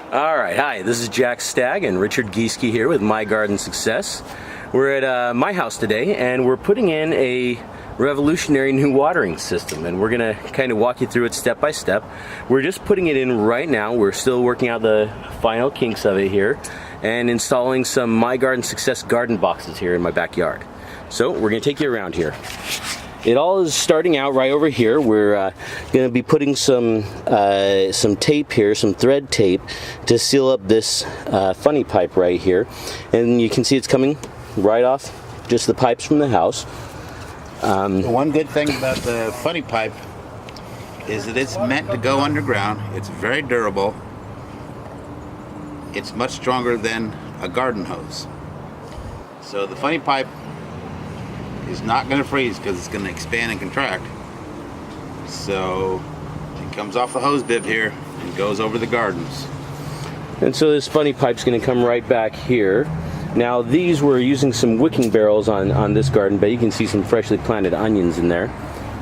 Alright, hi, this is Jack Stagg and Richard Gieske here with My Garden Success. We're at my house today and we're putting in a revolutionary new watering system, and we're going to kind of walk you through it step by step. We're just putting it in right now. We're still working out the final kinks of it here and installing some My Garden Success garden boxes here in my backyard. So we're going to take you around here. It all is starting out right over here. We're going to be putting some tape here, some thread tape, to seal up this funny pipe right here. And you can see it's coming right off just the pipes from the house. The one good thing about the funny pipe is that it's meant to go underground. It's very durable. It's much stronger than a garden hose. So the funny pipe is not going to freeze because it's going to expand and contract. So it comes off the hose bib here and goes over the gardens. And so this funny pipe's going to come right back here. Now these, we're using some wicking barrels on this garden bed. You can see some freshly planted onions in there.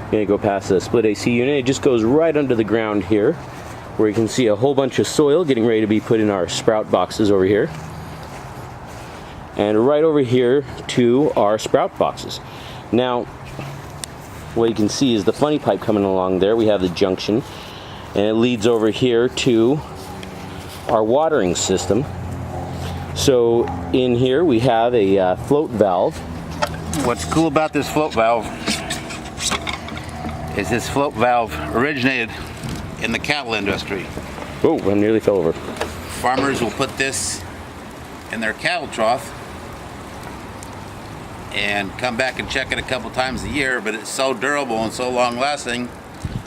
Going to go past the split AC unit. It just goes right under the ground here, where you can see a whole bunch of soil getting ready to be put in our sprout boxes over here. And right over here to our sprout boxes. Now, what you can see is the funny pipe coming along there. We have the junction, and it leads over here to our watering system. So in here we have a float valve. What's cool about this float valve is this float valve originated in the cattle industry. Oh, I nearly fell over. Farmers will put this in their cattle trough and come back and check it a couple times a year, but it's so durable and so long lasting,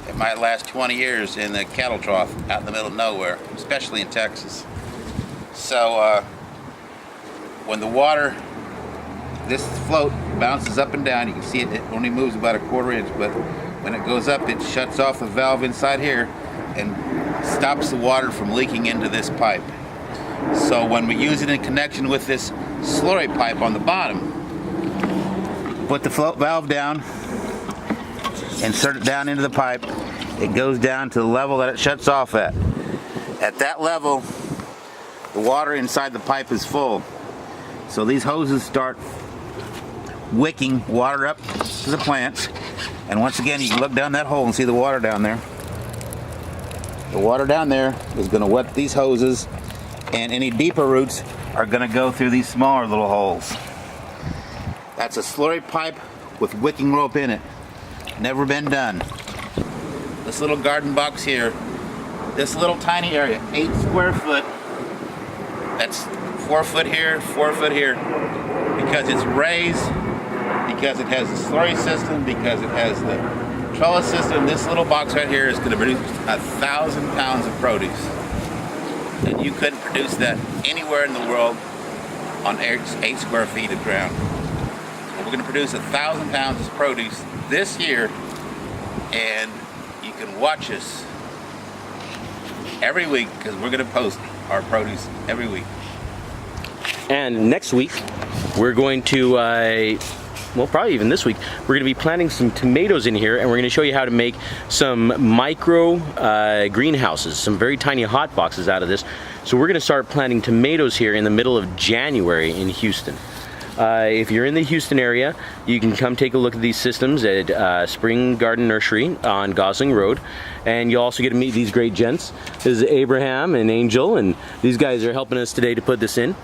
it might last 20 years in the cattle trough out in the middle of nowhere, especially in Texas. So when the water, this float bounces up and down, you can see it only moves about a quarter inch, but when it goes up, it shuts off the valve inside here and stops the water from leaking into this pipe. So when we use it in connection with this slurry pipe on the bottom, put the float valve down, insert it down into the pipe, it goes down to the level that it shuts off at. At that level, the water inside the pipe is full. So these hoses start wicking water up to the plants. And once again, you can look down that hole and see the water down there. The water down there is going to wet these hoses, and any deeper roots are going to go through these smaller little holes. That's a slurry pipe with wicking rope in it. Never been done. This little garden box here, this little tiny area, 8 square foot, that's 4 foot here, 4 foot here, because it's raised, because it has the slurry system, because it has the trellis system. This little box right here is going to produce 1,000 pounds of produce. And you couldn't produce that anywhere in the world on 8 square feet of ground. So we're going to produce 1,000 pounds of produce this year, and you can watch us every week because we're going to post our produce every week. And next week we're going to, well, probably even this week, we're going to be planting some tomatoes in here, and we're going to show you how to make some micro greenhouses, some very tiny hot boxes out of this. So we're going to start planting tomatoes here in the middle of January in Houston. If you're in the Houston area, you can come take a look at these systems at Spring Garden Nursery on Gosling Road, and you'll also get to meet these great gents. This is Abraham and Angel, and these guys are helping us today to put this in.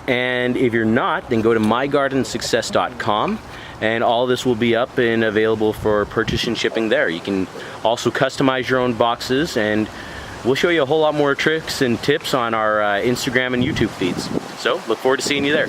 And if you're not, then go to mygardensuccess.com, and all this will be up and available for purchase and shipping there. You can also customize your own boxes, and we'll show you a whole lot more tricks and tips on our Instagram and YouTube feeds. So look forward to seeing you there.